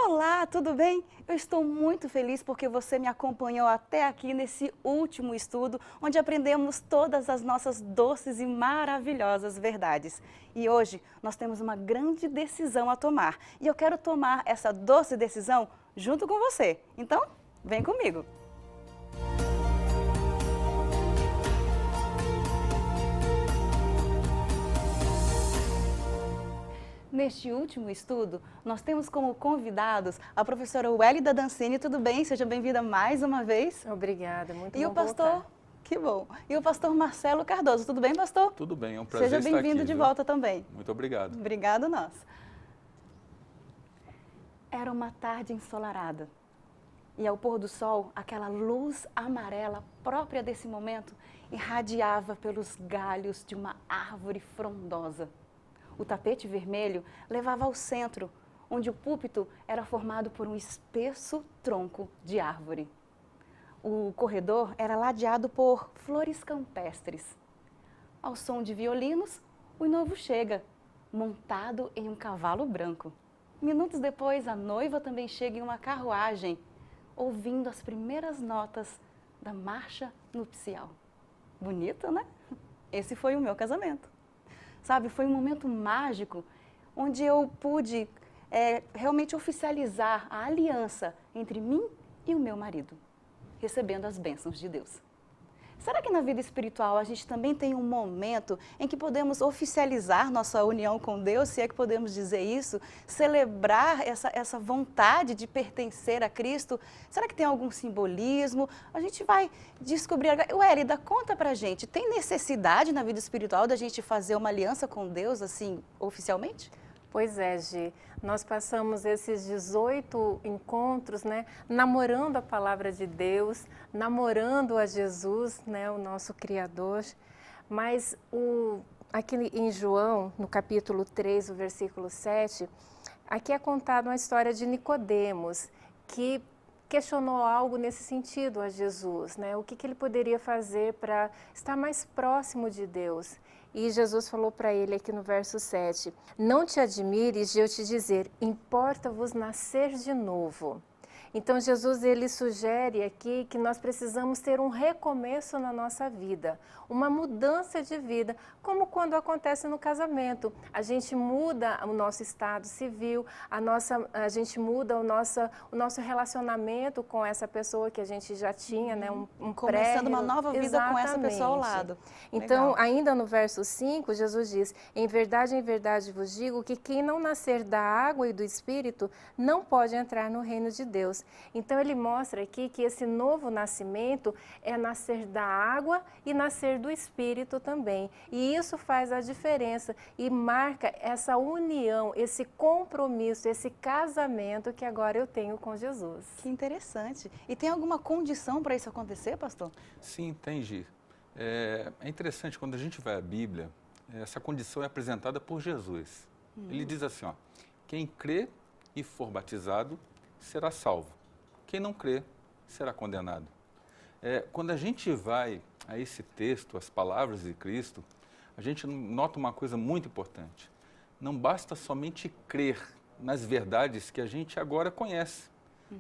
Olá, tudo bem? Eu estou muito feliz porque você me acompanhou até aqui nesse último estudo, onde aprendemos todas as nossas doces e maravilhosas verdades. E hoje nós temos uma grande decisão a tomar. E eu quero tomar essa doce decisão junto com você. Então, vem comigo! Neste último estudo, nós temos como convidados a professora Wélida Dancini. Tudo bem? Seja bem-vinda mais uma vez. Obrigada, muito bom. E o pastor, voltar. Que bom. E o pastor Marcelo Cardoso. Tudo bem, pastor? Tudo bem, é um prazer estar aqui. Seja bem-vindo de volta também. Muito obrigado. Obrigado nós. Era uma tarde ensolarada. E ao pôr do sol, aquela luz amarela própria desse momento irradiava pelos galhos de uma árvore frondosa. O tapete vermelho levava ao centro, onde o púlpito era formado por um espesso tronco de árvore. O corredor era ladeado por flores campestres. Ao som de violinos, o noivo chega, montado em um cavalo branco. Minutos depois, a noiva também chega em uma carruagem, ouvindo as primeiras notas da marcha nupcial. Bonito, né? Esse foi o meu casamento. Sabe, foi um momento mágico onde eu pude realmente oficializar a aliança entre mim e o meu marido, recebendo as bênçãos de Deus. Será que na vida espiritual a gente também tem um momento em que podemos oficializar nossa união com Deus, se é que podemos dizer isso, celebrar essa vontade de pertencer a Cristo? Será que tem algum simbolismo? A gente vai descobrir. Wélida, conta pra gente, tem necessidade na vida espiritual da gente fazer uma aliança com Deus, assim, oficialmente? Pois é, Gi, nós passamos esses 18 encontros, né, namorando a palavra de Deus, namorando a Jesus, né, o nosso Criador, mas aqui em João, no capítulo 3, o versículo 7, aqui é contada uma história de Nicodemos, que questionou algo nesse sentido a Jesus, né, o que ele poderia fazer para estar mais próximo de Deus. E Jesus falou para ele aqui no verso 7, não te admires de eu te dizer, importa-vos nascer de novo. Então Jesus ele sugere aqui que nós precisamos ter um recomeço na nossa vida, uma mudança de vida, como quando acontece no casamento. A gente muda o nosso estado civil, a gente muda o nosso relacionamento com essa pessoa que a gente já tinha, né, começando uma nova vida. Exatamente. Com essa pessoa ao lado. Então, ainda no verso 5, Jesus diz, em verdade vos digo que quem não nascer da água e do Espírito não pode entrar no reino de Deus. Então ele mostra aqui que esse novo nascimento é nascer da água e nascer do Espírito também. E isso faz a diferença e marca essa união, esse compromisso, esse casamento que agora eu tenho com Jesus. Que interessante. E tem alguma condição para isso acontecer, pastor? Sim, tem, Gi. É interessante, quando a gente vai à Bíblia, essa condição é apresentada por Jesus. Ele diz assim, ó, quem crê e for batizado será salvo. Quem não crê será condenado. Quando a gente vai a esse texto, as palavras de Cristo, a gente nota uma coisa muito importante. Não basta somente crer nas verdades que a gente agora conhece,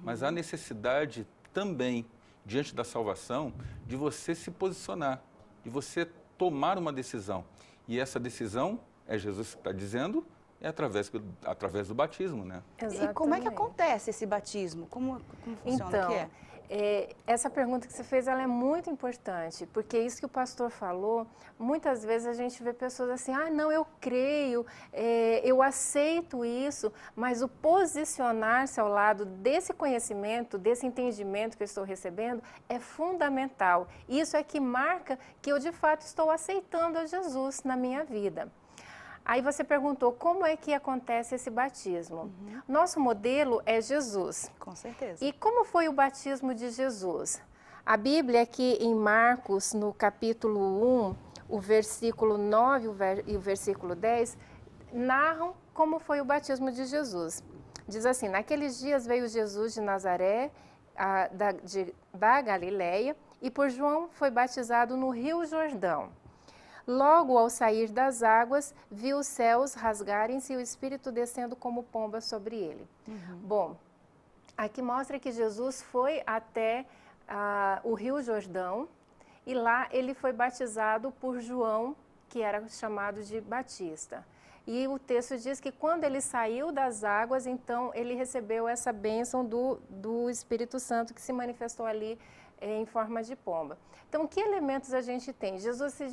mas há necessidade também, diante da salvação, de você se posicionar, de você tomar uma decisão. E essa decisão, é Jesus que está dizendo, é através do batismo, né? Exatamente. E como é que acontece esse batismo? Como funciona? Então, o que é? Essa pergunta que você fez, ela é muito importante, porque isso que o pastor falou, muitas vezes a gente vê pessoas assim, não, eu creio, eu aceito isso, mas o posicionar-se ao lado desse conhecimento, desse entendimento que eu estou recebendo, é fundamental. Isso é que marca que eu, de fato, estou aceitando a Jesus na minha vida. Aí você perguntou como é que acontece esse batismo. Nosso modelo é Jesus. Com certeza. E como foi o batismo de Jesus? A Bíblia aqui em Marcos, no capítulo 1, o versículo 9 e o versículo 10, narram como foi o batismo de Jesus. Diz assim, naqueles dias veio Jesus de Nazaré, da Galileia, e por João foi batizado no Rio Jordão. Logo, ao sair das águas, viu os céus rasgarem-se e o Espírito descendo como pomba sobre ele. Bom, Aqui mostra que Jesus foi até o Rio Jordão e lá ele foi batizado por João, que era chamado de Batista. E o texto diz que quando ele saiu das águas, então ele recebeu essa bênção do Espírito Santo que se manifestou ali em forma de pomba. Então, que elementos a gente tem? Jesus se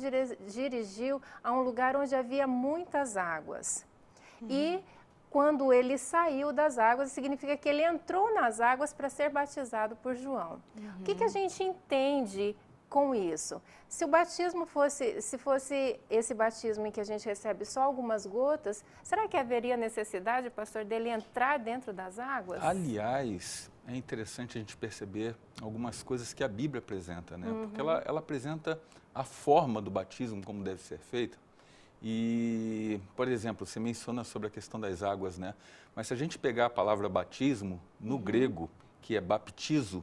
dirigiu a um lugar onde havia muitas águas. E quando ele saiu das águas, significa que ele entrou nas águas para ser batizado por João. O que a gente entende com isso? Se o batismo se fosse esse batismo em que a gente recebe só algumas gotas, será que haveria necessidade, pastor, dele entrar dentro das águas? Aliás, é interessante a gente perceber algumas coisas que a Bíblia apresenta, né? Porque ela apresenta a forma do batismo, como deve ser feito. E, por exemplo, você menciona sobre a questão das águas, né? Mas se a gente pegar a palavra batismo, no grego, que é baptizo,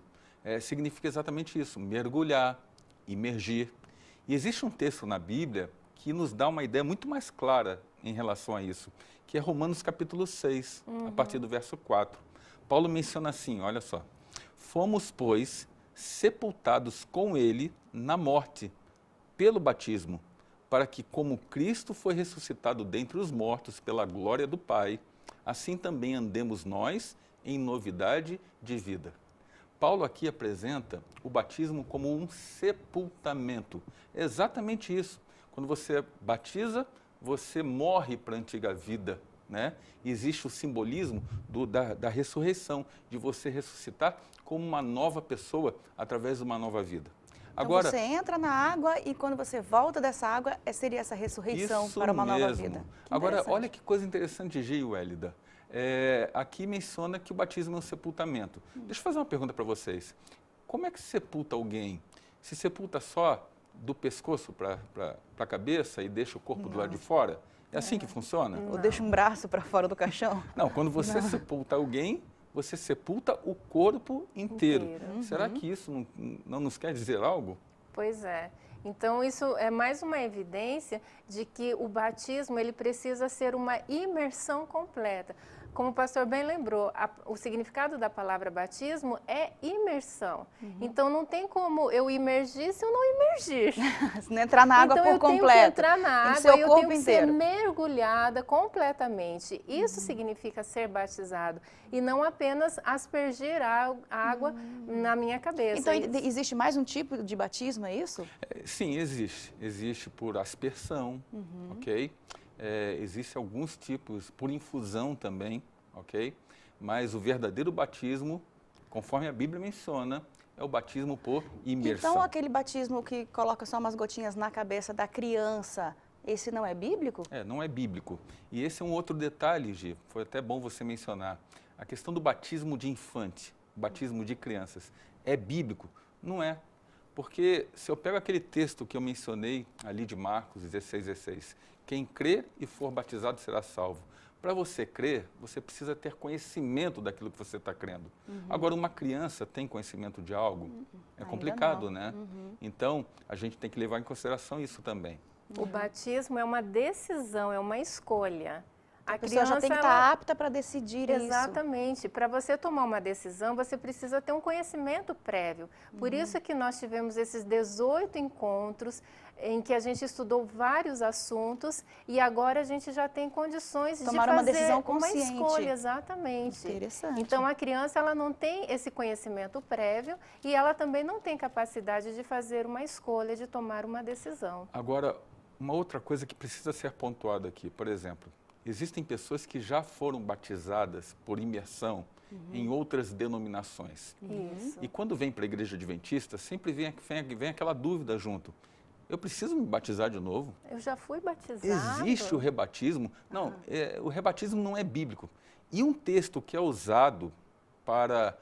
significa exatamente isso, mergulhar, imergir. E existe um texto na Bíblia que nos dá uma ideia muito mais clara em relação a isso, que é Romanos capítulo 6, a partir do verso 4. Paulo menciona assim, olha só, fomos, pois, sepultados com ele na morte, pelo batismo, para que, como Cristo foi ressuscitado dentre os mortos pela glória do Pai, assim também andemos nós em novidade de vida. Paulo aqui apresenta o batismo como um sepultamento. É exatamente isso. Quando você batiza, você morre para a antiga vida, né? E existe o simbolismo da ressurreição, de você ressuscitar como uma nova pessoa através de uma nova vida. Agora, então você entra na água e quando você volta dessa água, seria essa ressurreição para uma nova vida. Agora, olha que coisa interessante, Gi e Wélida. Aqui menciona que o batismo é um sepultamento. Deixa eu fazer uma pergunta para vocês. Como é que se sepulta alguém? Se sepulta só do pescoço para a cabeça e deixa o corpo do lado de fora? É assim que funciona? Ou deixa um braço para fora do caixão? Não, quando você sepulta alguém, você sepulta o corpo inteiro. Será que isso não nos quer dizer algo? Pois é. Então, isso é mais uma evidência de que o batismo ele precisa ser uma imersão completa. Como o pastor bem lembrou, o significado da palavra batismo é imersão. Então, não tem como eu imergir se eu não imergir. Se não entrar na água então, por completo. Eu tenho que entrar na água e eu tenho que ser inteiro. mergulhada completamente. Isso significa ser batizado. E não apenas aspergir a água na minha cabeça. Então, existe mais um tipo de batismo, é isso? Sim, existe. Existe por aspersão, ok? Existem alguns tipos por infusão também, ok? Mas o verdadeiro batismo, conforme a Bíblia menciona, é o batismo por imersão. Então, aquele batismo que coloca só umas gotinhas na cabeça da criança, esse não é bíblico? Não é bíblico. E esse é um outro detalhe, Gi, foi até bom você mencionar. A questão do batismo de infante, batismo de crianças, é bíblico? Não é. Porque se eu pego aquele texto que eu mencionei ali de Marcos 16:16, quem crer e for batizado será salvo. Para você crer, você precisa ter conhecimento daquilo que você está crendo. Agora, uma criança tem conhecimento de algo? É complicado, né? Então, a gente tem que levar em consideração isso também. O batismo é uma decisão, é uma escolha. A pessoa já tem que estar apta para decidir isso. Exatamente. Para você tomar uma decisão, você precisa ter um conhecimento prévio. Por isso que nós tivemos esses 18 encontros em que a gente estudou vários assuntos e agora a gente já tem condições de fazer uma decisão consciente. Uma escolha, exatamente. Interessante. Então, a criança ela não tem esse conhecimento prévio e ela também não tem capacidade de fazer uma escolha, de tomar uma decisão. Agora, uma outra coisa que precisa ser pontuada aqui, por exemplo, existem pessoas que já foram batizadas por imersão em outras denominações. Isso. E quando vem para a igreja adventista, sempre vem aquela dúvida junto. Eu preciso me batizar de novo? Eu já fui batizado. Existe o rebatismo? Não, o rebatismo não é bíblico. E um texto que é usado para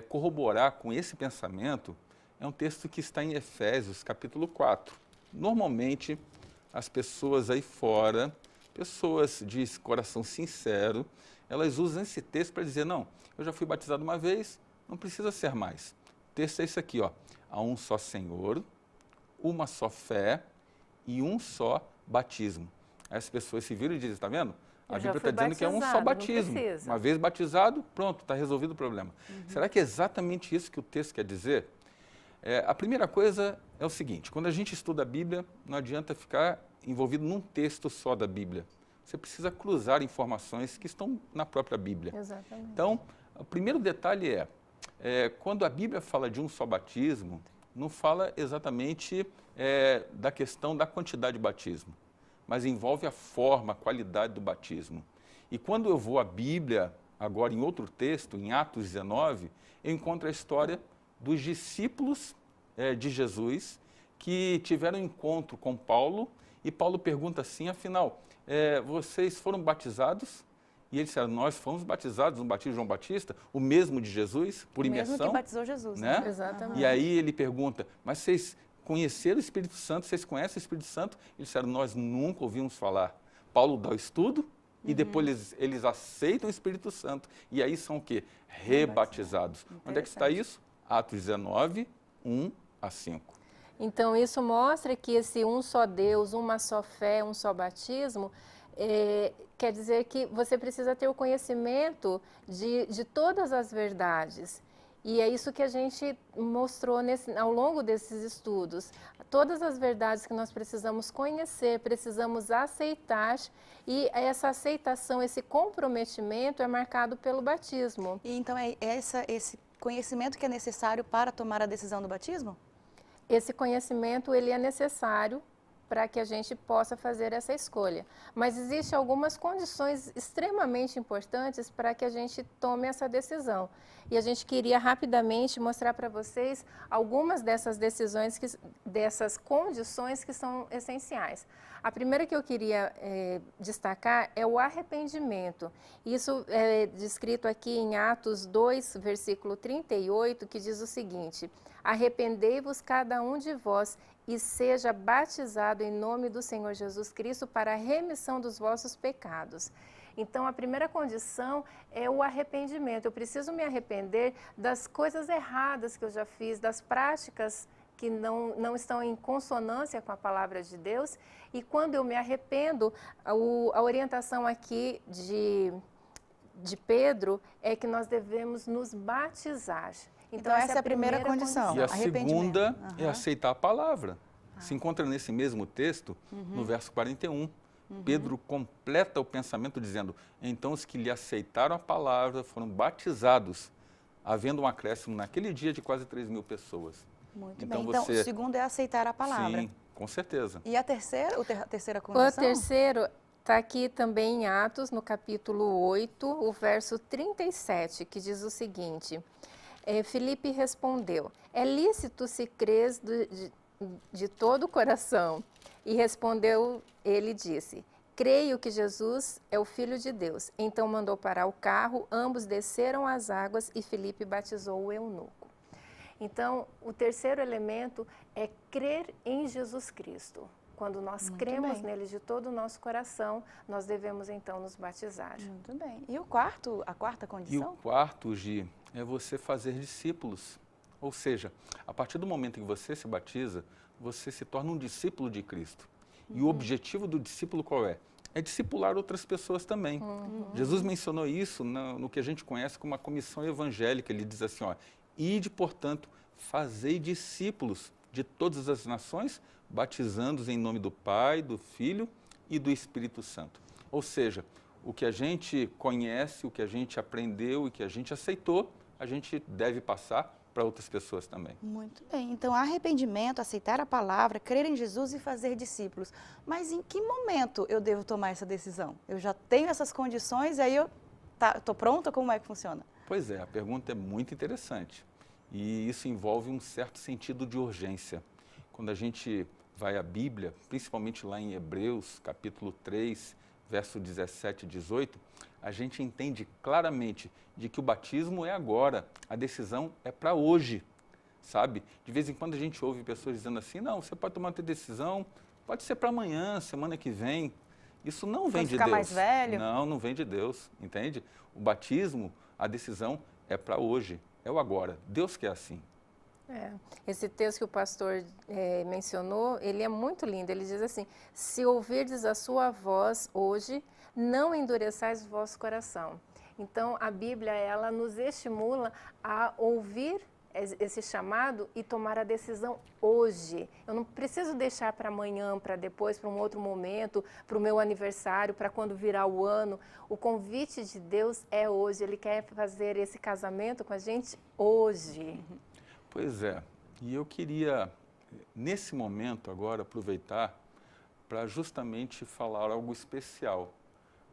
corroborar com esse pensamento é um texto que está em Efésios, capítulo 4. Normalmente, as pessoas aí fora, pessoas de coração sincero, elas usam esse texto para dizer, não, eu já fui batizado uma vez, não precisa ser mais. O texto é isso aqui, ó. Há um só Senhor, uma só fé e um só batismo. Aí as pessoas se viram e dizem, está vendo? A Eu já Bíblia fui está dizendo que é um só batizado, não batismo. precisa. Uma vez batizado, pronto, está resolvido o problema. Será que é exatamente isso que o texto quer dizer? A primeira coisa é o seguinte, quando a gente estuda a Bíblia, não adianta ficar envolvido num texto só da Bíblia. Você precisa cruzar informações que estão na própria Bíblia. Exatamente. Então, o primeiro detalhe quando a Bíblia fala de um só batismo, não fala exatamente da questão da quantidade de batismo, mas envolve a forma, a qualidade do batismo. E quando eu vou à Bíblia, agora em outro texto, em Atos 19, eu encontro a história dos discípulos de Jesus que tiveram um encontro com Paulo, e Paulo pergunta assim, afinal, vocês foram batizados? E eles disseram, nós fomos batizados no batismo de João Batista, o mesmo de Jesus, por imersão. O mesmo que batizou Jesus, né? Exatamente. E aí ele pergunta, mas vocês conheceram o Espírito Santo, vocês conhecem o Espírito Santo? Eles disseram, nós nunca ouvimos falar. Paulo dá o estudo e depois eles aceitam o Espírito Santo e aí são o quê? Rebatizados. Onde é que está isso? Atos 19, 1 a 5. Então, isso mostra que esse um só Deus, uma só fé, um só batismo, quer dizer que você precisa ter o conhecimento de todas as verdades. E é isso que a gente mostrou ao longo desses estudos. Todas as verdades que nós precisamos conhecer, precisamos aceitar, e essa aceitação, esse comprometimento é marcado pelo batismo. E então esse conhecimento que é necessário para tomar a decisão do batismo? Esse conhecimento ele é necessário para que a gente possa fazer essa escolha. Mas existem algumas condições extremamente importantes para que a gente tome essa decisão. E a gente queria rapidamente mostrar para vocês algumas dessas decisões, dessas condições que são essenciais. A primeira que eu queria destacar é o arrependimento. Isso é descrito aqui em Atos 2, versículo 38, que diz o seguinte: arrependei-vos cada um de vós e seja batizado em nome do Senhor Jesus Cristo para a remissão dos vossos pecados. Então, a primeira condição é o arrependimento. Eu preciso me arrepender das coisas erradas que eu já fiz, das práticas que não estão em consonância com a palavra de Deus. E quando eu me arrependo, a orientação aqui de Pedro é que nós devemos nos batizar. Então essa é a primeira condição. E a segunda é aceitar a palavra. Se encontra nesse mesmo texto, no verso 41. Pedro completa o pensamento dizendo, então os que lhe aceitaram a palavra foram batizados, havendo um acréscimo naquele dia de quase 3.000 pessoas. Muito bem. Então o segundo é aceitar a palavra. Sim, com certeza. E a terceira condição? O terceiro está aqui também em Atos, no capítulo 8, o verso 37, que diz o seguinte: Filipe respondeu, é lícito se crês de todo o coração. E respondeu, ele disse, creio que Jesus é o Filho de Deus. Então mandou parar o carro, ambos desceram as águas e Filipe batizou o eunuco. Então, o terceiro elemento é crer em Jesus Cristo. Quando nós cremos nele de todo o nosso coração, nós devemos então nos batizar. Muito bem. E a quarta condição? E o quarto, Gi, é você fazer discípulos. Ou seja, a partir do momento em que você se batiza, você se torna um discípulo de Cristo. E o objetivo do discípulo qual é? É discipular outras pessoas também. Jesus mencionou isso no que a gente conhece como a comissão evangélica. Ele diz assim, ide, portanto, fazei discípulos de todas as nações, batizando-os em nome do Pai, do Filho e do Espírito Santo. Ou seja, o que a gente conhece, o que a gente aprendeu e que a gente aceitou, a gente deve passar para outras pessoas também. Muito bem. Então, arrependimento, aceitar a palavra, crer em Jesus e fazer discípulos. Mas em que momento eu devo tomar essa decisão? Eu já tenho essas condições, aí eu estou pronta? Como é que funciona? Pois é, a pergunta é muito interessante. E isso envolve um certo sentido de urgência. Quando a gente vai à Bíblia, principalmente lá em Hebreus, capítulo 3, verso 17 e 18, a gente entende claramente de que o batismo é agora, a decisão é para hoje, sabe? De vez em quando a gente ouve pessoas dizendo assim, não, você pode tomar uma decisão, pode ser para amanhã, semana que vem. Isso não vem de Deus. Ficar mais velho? Não vem de Deus, entende? O batismo, a decisão é para hoje, é o agora. Deus quer assim. Esse texto que o pastor mencionou, ele é muito lindo. Ele diz assim: se ouvirdes a sua voz hoje, não endureçais o vosso coração. Então, a Bíblia, ela nos estimula a ouvir esse chamado e tomar a decisão hoje. Eu não preciso deixar para amanhã, para depois, para um outro momento, para o meu aniversário, para quando virar o ano. O convite de Deus é hoje. Ele quer fazer esse casamento com a gente hoje. Pois é, e eu queria, nesse momento agora, aproveitar para justamente falar algo especial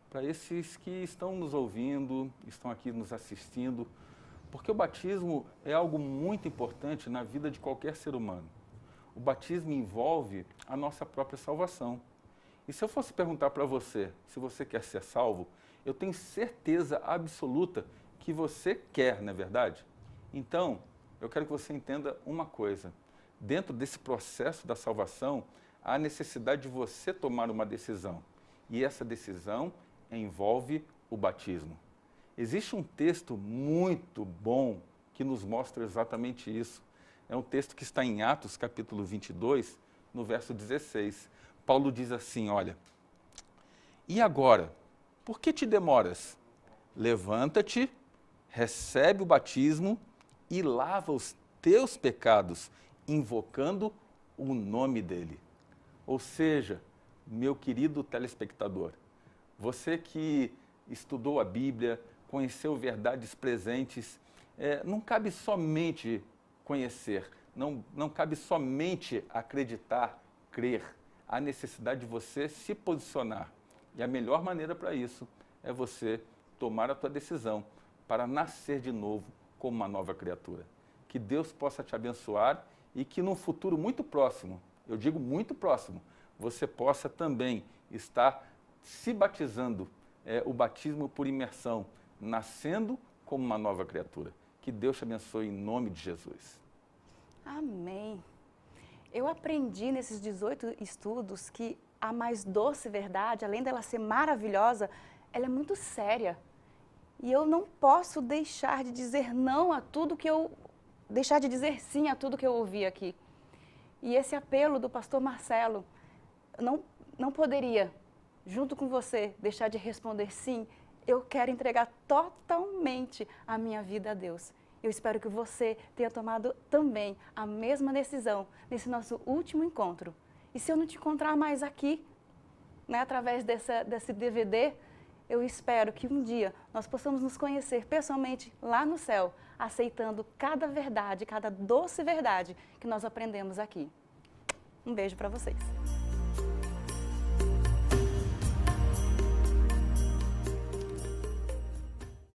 para esses que estão nos ouvindo, estão aqui nos assistindo, porque o batismo é algo muito importante na vida de qualquer ser humano. O batismo envolve a nossa própria salvação. E se eu fosse perguntar para você se você quer ser salvo, eu tenho certeza absoluta que você quer, não é verdade? Então, eu quero que você entenda uma coisa. Dentro desse processo da salvação, há a necessidade de você tomar uma decisão. E essa decisão envolve o batismo. Existe um texto muito bom que nos mostra exatamente isso. É um texto que está em Atos, capítulo 22, no verso 16. Paulo diz assim, olha, e agora, por que te demoras? Levanta-te, recebe o batismo e lava os teus pecados, invocando o nome dele. Ou seja, meu querido telespectador, você que estudou a Bíblia, conheceu verdades presentes, não cabe somente conhecer, não cabe somente acreditar, crer. Há necessidade de você se posicionar. E a melhor maneira para isso é você tomar a tua decisão para nascer de novo como uma nova criatura. Que Deus possa te abençoar e que num futuro muito próximo, eu digo muito próximo, você possa também estar se batizando, o batismo por imersão, nascendo como uma nova criatura. Que Deus te abençoe em nome de Jesus. Amém. Eu aprendi nesses 18 estudos que a mais doce verdade, além dela ser maravilhosa, ela é muito séria. E eu não posso deixar de dizer não a tudo que eu... deixar de dizer sim a tudo que eu ouvi aqui. E esse apelo do pastor Marcelo, não poderia, junto com você, deixar de responder sim. Eu quero entregar totalmente a minha vida a Deus. Eu espero que você tenha tomado também a mesma decisão nesse nosso último encontro. E se eu não te encontrar mais aqui, através desse DVD, eu espero que um dia nós possamos nos conhecer pessoalmente lá no céu, aceitando cada verdade, cada doce verdade que nós aprendemos aqui. Um beijo para vocês.